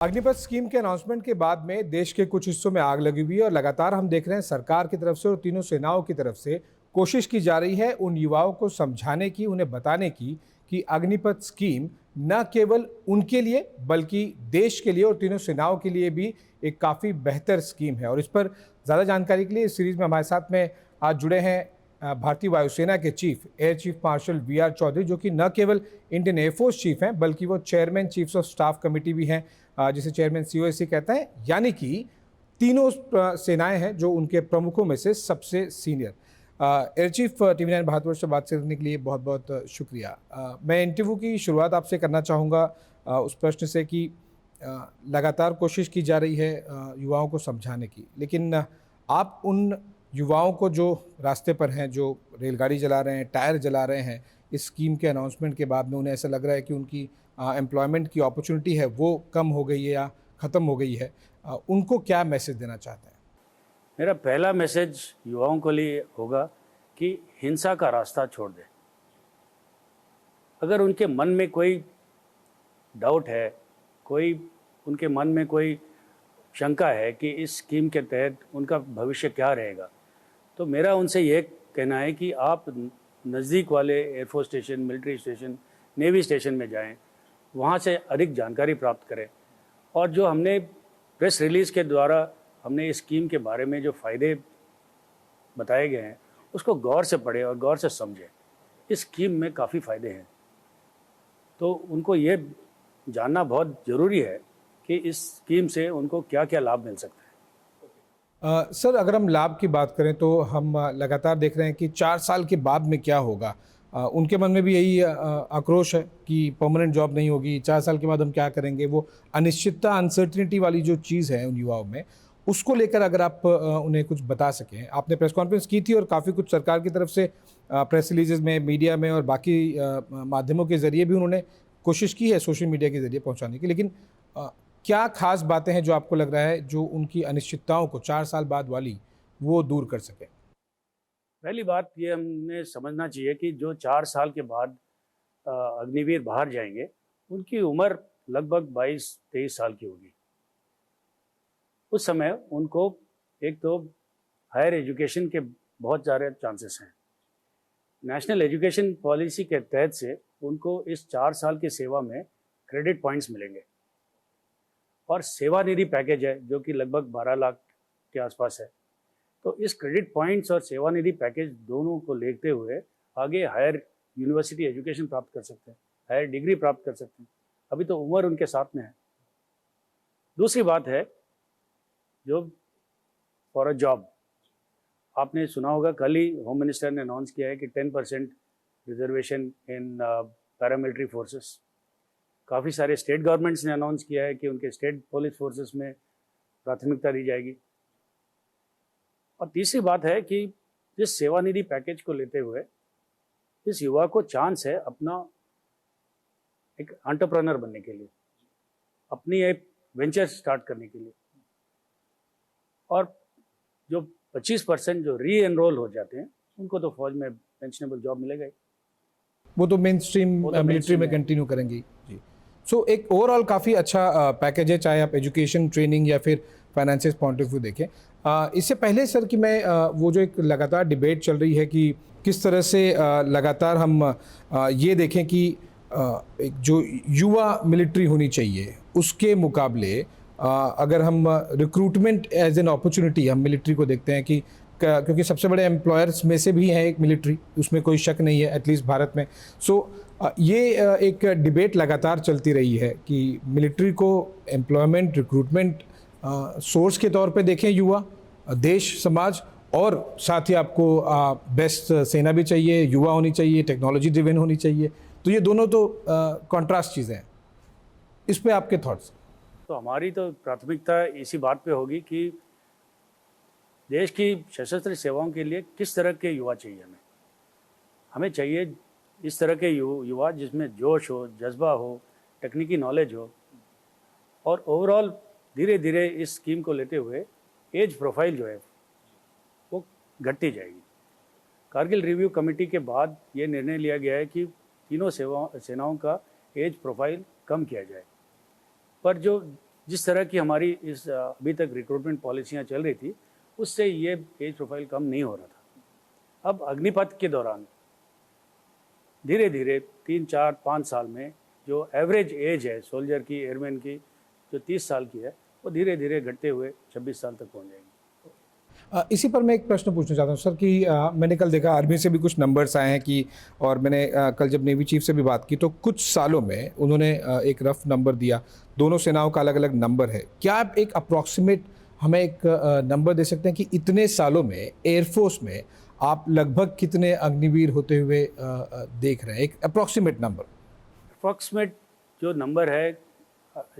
Agnipath scheme के announcement के बाद में देश के कुछ हिस्सों में आग लगी हुई है और लगातार हम देख रहे हैं सरकार की तरफ से और तीनों सेनाओं की तरफ से कोशिश की जा रही है उन युवाओं को समझाने की, उन्हें बताने की कि अग्निपथ स्कीम न केवल उनके लिए बल्कि देश के लिए और तीनों सेनाओं के लिए भी एक काफ़ी बेहतर स्कीम है। और इस पर ज़्यादा जानकारी के लिए इस सीरीज में हमारे साथ में आज जुड़े हैं भारतीय वायुसेना के chief air chief marshal V R. Chaudhari, जो कि न केवल इंडियन एयरफोर्स चीफ हैं बल्कि वो chairman chiefs of staff committee भी हैं, जिसे चेयरमैन सीओएसी कहते हैं, यानी कि तीनों सेनाएं हैं जो उनके प्रमुखों में से सबसे senior. Air chief TV 9 Bharatvarsh से बात करने के लिए बहुत बहुत शुक्रिया। मैं इंटरव्यू की शुरुआत आपसे करना चाहूँगा उस प्रश्न से कि लगातार कोशिश की जा रही है युवाओं को समझाने की, लेकिन आप उन युवाओं को जो रास्ते पर हैं, जो रेलगाड़ी चला रहे हैं, टायर जला रहे हैं, इस स्कीम के अनाउंसमेंट के बाद में उन्हें ऐसा लग रहा है कि उनकी एम्प्लॉयमेंट की अपॉर्चुनिटी है वो कम हो गई है या ख़त्म हो गई है, उनको क्या मैसेज देना चाहते हैं? मेरा पहला मैसेज युवाओं के लिए होगा कि हिंसा का रास्ता छोड़ दें। अगर उनके मन में कोई डाउट है, उनके मन में कोई शंका है कि इस स्कीम के तहत उनका भविष्य क्या रहेगा, तो मेरा उनसे ये कहना है कि आप नज़दीक वाले air force station, military station, navy station में जाएं, वहाँ से अधिक जानकारी प्राप्त करें और जो हमने प्रेस रिलीज़ के द्वारा हमने इस स्कीम के बारे में जो फ़ायदे बताए गए हैं उसको गौर से पढ़ें और गौर से समझें। इस स्कीम में काफ़ी फ़ायदे हैं, तो उनको ये जानना बहुत ज़रूरी है कि इस स्कीम से उनको क्या क्या लाभ मिल सकता है। सर, अगर हम लाभ की बात करें तो हम लगातार देख रहे हैं कि 4 साल के बाद में क्या होगा। उनके मन में भी यही आक्रोश है कि परमानेंट जॉब नहीं होगी, 4 साल के बाद हम क्या करेंगे। वो अनिश्चितता, अनसर्टिनिटी वाली जो चीज़ है उन युवाओं में, उसको लेकर अगर आप उन्हें कुछ बता सकें। आपने प्रेस कॉन्फ्रेंस की थी और काफ़ी कुछ सरकार की तरफ से प्रेस रिलीजेज़ में, मीडिया में और बाकी माध्यमों के ज़रिए भी उन्होंने कोशिश की है सोशल मीडिया के ज़रिए पहुँचाने की, लेकिन क्या खास बातें हैं जो आपको लग रहा है जो उनकी अनिश्चितताओं को 4 साल बाद वाली वो दूर कर सके? पहली बात ये हमने समझना चाहिए कि जो 4 साल के बाद अग्निवीर बाहर जाएंगे उनकी उम्र लगभग 22-23 साल की होगी। उस समय उनको एक तो हायर एजुकेशन के बहुत सारे चांसेस हैं। नेशनल एजुकेशन पॉलिसी के तहत से उनको इस 4 साल की सेवा में क्रेडिट पॉइंट्स मिलेंगे और सेवानिधि पैकेज है जो कि लगभग 12 लाख के आसपास है। तो इस क्रेडिट पॉइंट्स और सेवानिधि पैकेज दोनों को लेते हुए आगे हायर यूनिवर्सिटी एजुकेशन प्राप्त कर सकते हैं, हायर डिग्री प्राप्त कर सकते हैं। अभी तो उम्र उनके साथ में है। दूसरी बात है जो फॉर अ जॉब, आपने सुना होगा कल ही होम मिनिस्टर ने अनाउंस किया है कि 10% रिजर्वेशन इन पैरामिलिट्री फोर्सेस। काफ़ी सारे स्टेट गवर्नमेंट्स ने अनाउंस किया है कि उनके स्टेट पुलिस फोर्सेस में प्राथमिकता दी जाएगी। और तीसरी बात है कि इस सेवानिधि पैकेज को लेते हुए इस युवा को चांस है अपना एक एंटरप्रेन्योर बनने के लिए, अपनी एक वेंचर स्टार्ट करने के लिए। और जो 25% जो री एनरोल हो जाते हैं उनको तो फौज में पेंशनेबल जॉब मिलेगा ही। वो तो मेन स्ट्रीम मिलिट्री में कंटिन्यू करेंगे जी। सो एक ओवरऑल काफ़ी अच्छा पैकेज है, चाहे आप एजुकेशन, ट्रेनिंग या फिर फाइनेंसिस पॉइंट ऑफ व्यू देखें। इससे पहले सर कि मैं वो जो एक लगातार डिबेट चल रही है कि किस तरह से लगातार हम ये देखें कि एक जो युवा मिलिट्री होनी चाहिए उसके मुकाबले अगर हम रिक्रूटमेंट एज एन अपॉर्चुनिटी हम मिलिट्री को देखते हैं कि क्योंकि सबसे बड़े एम्प्लॉयर्स में से भी है एक मिलिट्री, उसमें कोई शक नहीं है, एटलीस्ट भारत में। सो ये एक डिबेट लगातार चलती रही है कि मिलिट्री को एम्प्लॉयमेंट, रिक्रूटमेंट सोर्स के तौर पे देखें युवा, देश, समाज, और साथ ही आपको बेस्ट सेना भी चाहिए, युवा होनी चाहिए, टेक्नोलॉजी ड्रिवन होनी चाहिए। तो ये दोनों तो कॉन्ट्रास्ट चीज़ें हैं। इस पे आपके थॉट्स? तो हमारी तो प्राथमिकता इसी बात पे होगी कि देश की सशस्त्र सेवाओं के लिए किस तरह के युवा चाहिए। हमें चाहिए इस तरह के युवा जिसमें जोश हो, जज्बा हो, तकनीकी नॉलेज हो। और ओवरऑल धीरे धीरे इस स्कीम को लेते हुए एज प्रोफाइल जो है वो घटती जाएगी। कारगिल रिव्यू कमेटी के बाद ये निर्णय लिया गया है कि तीनों सेनाओं का एज प्रोफाइल कम किया जाए। पर जो जिस तरह की हमारी इस अभी तक रिक्रूटमेंट पॉलिसियाँ चल रही थी, उससे ये एज प्रोफाइल कम नहीं हो रहा था। अब अग्निपथ के दौरान धीरे धीरे 3, 4, 5 साल में जो एवरेज एज है सोल्जर की, एयरमैन की, जो 30 साल की है, वो धीरे धीरे घटते हुए 26 साल तक पहुंच जाएगी। इसी पर मैं एक प्रश्न पूछना चाहता हूँ सर कि मैंने कल देखा आर्मी से भी कुछ नंबर्स आए हैं कि, और मैंने कल जब नेवी चीफ से भी बात की तो कुछ सालों में उन्होंने एक रफ नंबर दिया। दोनों सेनाओं का अलग अलग नंबर है। क्या आप एक अप्रॉक्सीमेट हमें एक नंबर दे सकते हैं कि इतने सालों में एयरफोर्स में आप लगभग कितने अग्निवीर होते हुए देख रहे हैं, एक अप्रॉक्सीमेट नंबर? अप्रॉक्सीमेट जो नंबर है,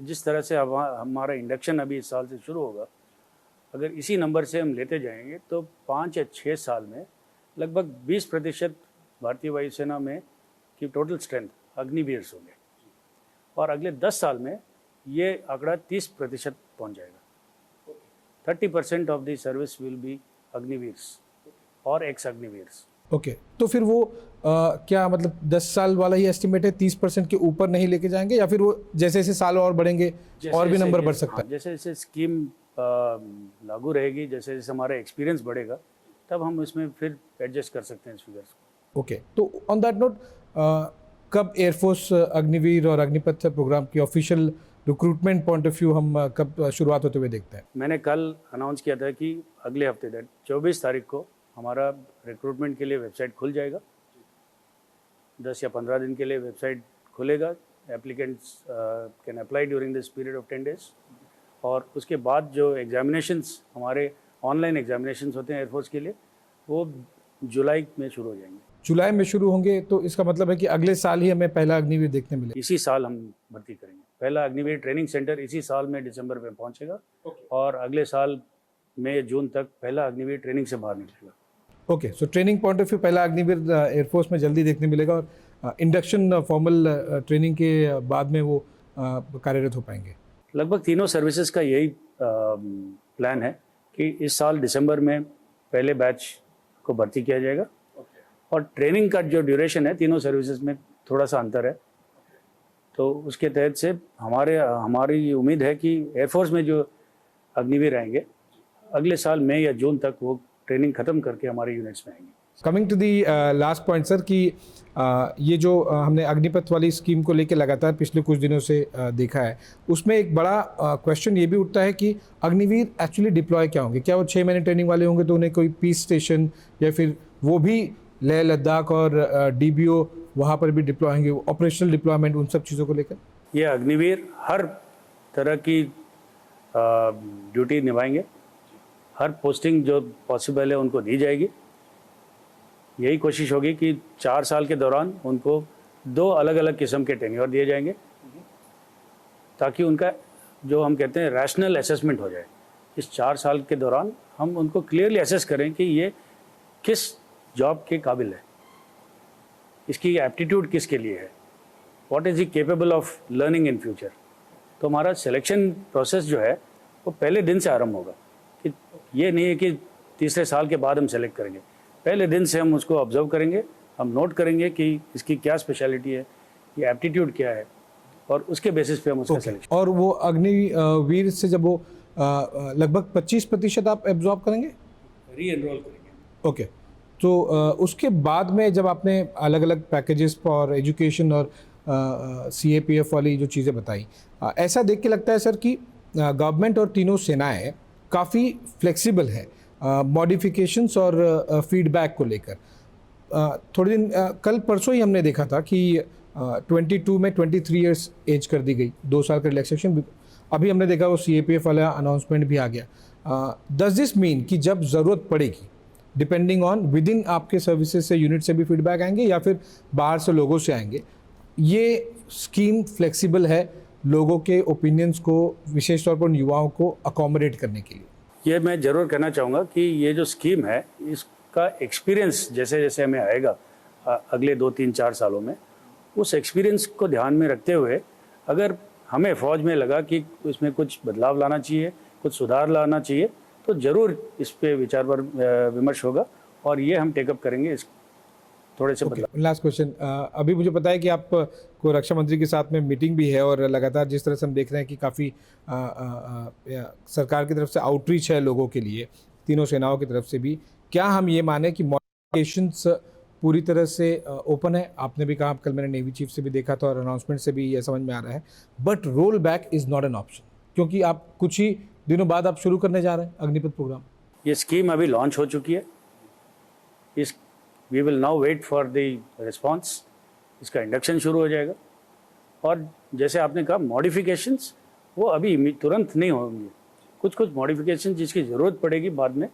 जिस तरह से हमारा इंडक्शन अभी इस साल से शुरू होगा, अगर इसी नंबर से हम लेते जाएंगे तो 5 या 6 साल में लगभग 20% भारतीय वायुसेना में की टोटल स्ट्रेंथ अग्निवीर्स होंगे, और अगले 10 साल में ये आंकड़ा 30% पहुंच जाएगा। 30% of the service will be Agniveers और एक्स अग्निवीर्स। ओके, तो फिर वो क्या मतलब 10 साल वाला ही एस्टिमेट है, 30% के ऊपर नहीं लेके जाएंगे, या फिर वो जैसे जैसे साल और बढ़ेंगे और भी नंबर बढ़ सकता है? जैसे जैसे स्कीम लागू रहेगी, जैसे जैसे हमारा एक्सपीरियंस बढ़ेगा, तब हम इसमें फिर एडजस्ट कर सकते हैं इस फिगर्स को। ओके, तो ऑन दैट नोट कब एयरफोर्स अग्निवीर और अग्निपथ प्रोग्राम की official recruitment point of view हम कब शुरुआत होते हुए देखते हैं? मैंने कल अनाउंस किया था कि अगले हफ्ते दैट 24 तारीख को हमारा रिक्रूटमेंट के लिए वेबसाइट खुल जाएगा। 10 या 15 दिन के लिए वेबसाइट खुलेगा। Applicants can apply during this period of 10 days, और उसके बाद जो एग्जामिनेशंस हमारे ऑनलाइन एग्जामिनेशंस होते हैं एयरफोर्स के लिए, वो जुलाई में शुरू हो जाएंगे। जुलाई में शुरू होंगे, तो इसका मतलब है कि अगले साल ही हमें पहला अग्निवीर देखने मिलेगा? इसी साल हम भर्ती करेंगे। पहला अग्निवीर ट्रेनिंग सेंटर इसी साल में दिसंबर में पहुंचेगा, और अगले साल मई जून तक पहला अग्निवीर ट्रेनिंग से बाहर निकलेगा। Okay, so training point of view पहला अग्निवीर एयरफोर्स में जल्दी देखने मिलेगा, और इंडक्शन फॉर्मल ट्रेनिंग के बाद में वो कार्यरत हो पाएंगे। लगभग तीनों सर्विसेज का यही प्लान है कि इस साल दिसंबर में पहले बैच को भर्ती किया जाएगा, और ट्रेनिंग का जो ड्यूरेशन है तीनों सर्विसेज में थोड़ा सा अंतर है, तो उसके तहत से हमारी उम्मीद है कि एयरफोर्स में जो अग्निवीर आएंगे अगले साल मई या जून तक वो ट्रेनिंग ख़त्म करके हमारे यूनिट्स में आएंगे। Coming to the last point sir कि ये जो हमने अग्निपथ वाली स्कीम को लेकर लगातार पिछले कुछ दिनों से देखा है, उसमें एक बड़ा क्वेश्चन ये भी उठता है कि अग्निवीर एक्चुअली डिप्लॉय क्या होंगे? क्या वो 6 महीने ट्रेनिंग वाले होंगे तो उन्हें कोई पीस स्टेशन, या फिर वो भी लेह लद्दाख और DBO वहाँ पर भी डिप्लॉय होंगे, ऑपरेशनल डिप्लॉयमेंट, उन सब चीज़ों को लेकर? ये अग्निवीर हर तरह की ड्यूटी निभाएंगे, हर पोस्टिंग जो पॉसिबल है उनको दी जाएगी। यही कोशिश होगी कि 4 साल के दौरान उनको 2 अलग अलग किस्म के टेन्योर दिए जाएंगे, ताकि उनका जो हम कहते हैं रैशनल असेसमेंट हो जाए। इस 4 साल के दौरान हम उनको क्लियरली असेस करें कि ये किस जॉब के काबिल है, इसकी एप्टीट्यूड किसके लिए है, what is he capable of learning in future. तो हमारा सिलेक्शन प्रोसेस जो है वो पहले दिन से आरंभ होगा, कि ये नहीं है कि तीसरे साल के बाद हम सेलेक्ट करेंगे। पहले दिन से हम उसको ऑब्जर्व करेंगे, हम नोट करेंगे कि इसकी क्या स्पेशलिटी है, ये एप्टीट्यूड क्या है, और उसके बेसिस पे हम उसका सिलेक्शन। और वो अग्निवीर से जब वो लगभग 25% आप एब्जॉर्ब करेंगे, री एनरोल करेंगे। ओके, तो उसके बाद में जब आपने अलग अलग पैकेजेस और एजुकेशन और CAPF वाली जो चीज़ें बताई, ऐसा देख के लगता है सर कि गवर्नमेंट और तीनों सेनाएं काफ़ी फ्लेक्सिबल है मॉडिफिकेशंस और फीडबैक को लेकर। थोड़े दिन कल परसों ही हमने देखा था कि 22 में 23 इयर्स एज कर दी गई, 2 साल का रिलैक्सेशन। अभी हमने देखा वो CAPF वाला अनाउंसमेंट भी आ गया। डज दिस मीन कि जब ज़रूरत पड़ेगी, डिपेंडिंग ऑन विद इन आपके सर्विसेज से, यूनिट से भी फीडबैक आएंगे या फिर बाहर से लोगों से आएंगे, ये स्कीम फ्लेक्सिबल है लोगों के ओपिनियंस को, विशेष तौर पर युवाओं को अकोमोडेट करने के लिए? ये मैं ज़रूर कहना चाहूँगा कि ये जो स्कीम है, इसका एक्सपीरियंस जैसे जैसे हमें आएगा अगले 2-3-4 सालों में, उस एक्सपीरियंस को ध्यान में रखते हुए अगर हमें फ़ौज में लगा कि इसमें कुछ बदलाव लाना चाहिए, कुछ सुधार लाना चाहिए, तो ज़रूर इस पे विचार विमर्श होगा, और ये हम टेकअप करेंगे थोड़े से बदलाव। लास्ट क्वेश्चन, अभी मुझे पता है कि आप को रक्षा मंत्री के साथ में मीटिंग भी है और लगातार जिस तरह से हम देख रहे हैं कि काफ़ी सरकार की तरफ से आउटरीच है लोगों के लिए, तीनों सेनाओं की तरफ से भी, क्या हम ये माने कि मॉडिफिकेशंस पूरी तरह से ओपन है? आपने भी कहा, कल मैंने नेवी चीफ से भी देखा था और अनाउंसमेंट से भी ये समझ में आ रहा है, but roll back is not an option, क्योंकि आप कुछ ही दिनों बाद आप शुरू करने जा रहे हैं अग्निपथ प्रोग्राम। ये स्कीम अभी लॉन्च हो चुकी है। इस we will now wait for the response. इसका इंडक्शन शुरू हो जाएगा और जैसे आपने कहा मॉडिफिकेशंस, वो अभी तुरंत नहीं होंगे। कुछ कुछ मॉडिफिकेशन जिसकी ज़रूरत पड़ेगी बाद में,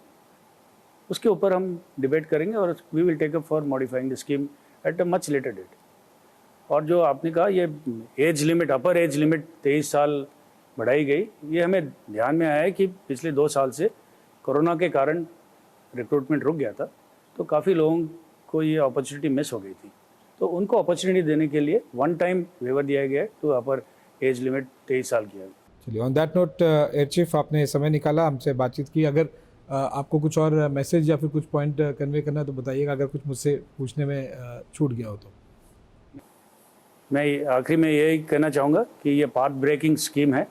उसके ऊपर हम डिबेट करेंगे और we will take up for modifying the scheme at a much later date. और जो आपने कहा ये age limit, upper age limit 23 साल बढ़ाई गई, ये हमें ध्यान में आया है कि पिछले 2 साल से कोरोना के कारण रिक्रूटमेंट रुक गया था, तो काफ़ी लोगों को ये अपॉर्चुनिटी मिस हो गई थी। तो उनको अपॉर्चुनिटी देने के लिए वन टाइम वेवर दिया गया है, तो अपर एज लिमिट 23 साल किया गया। चलिए, on that note air chief, आपने समय निकाला, हमसे बातचीत की। अगर आपको कुछ और मैसेज या फिर कुछ पॉइंट कन्वे करना है तो बताइएगा, अगर कुछ मुझसे पूछने में छूट गया हो तो। मैं आखिरी में यही कहना चाहूँगा कि ये पाथ ब्रेकिंग स्कीम है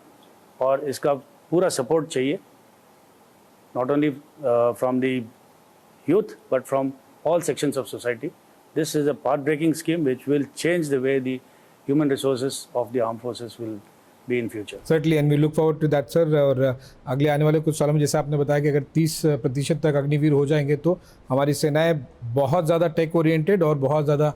और इसका पूरा सपोर्ट चाहिए, not only from the youth but from all sections of society. This is a path-breaking scheme which will change the way the human resources of the armed forces will be in future. Certainly, and we look forward to that, sir. और अगले आने वाले कुछ सालों में जैसे आपने बताया कि अगर 30% तक अग्निवीर हो जाएंगे तो हमारी सेनाएं बहुत ज़्यादा टेक ओरिएंटेड और बहुत ज़्यादा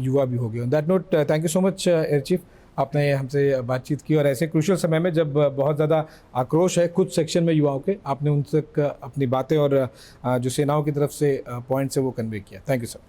युवा भी होगी। On that note, thank you so much air chief, आपने हमसे बातचीत की और ऐसे क्रूशियल समय में जब बहुत ज़्यादा आक्रोश है कुछ सेक्शन में युवाओं के, आपने उन तक अपनी बातें और जो सेनाओं की तरफ से पॉइंट्स है वो कन्वे किया। Thank you sir.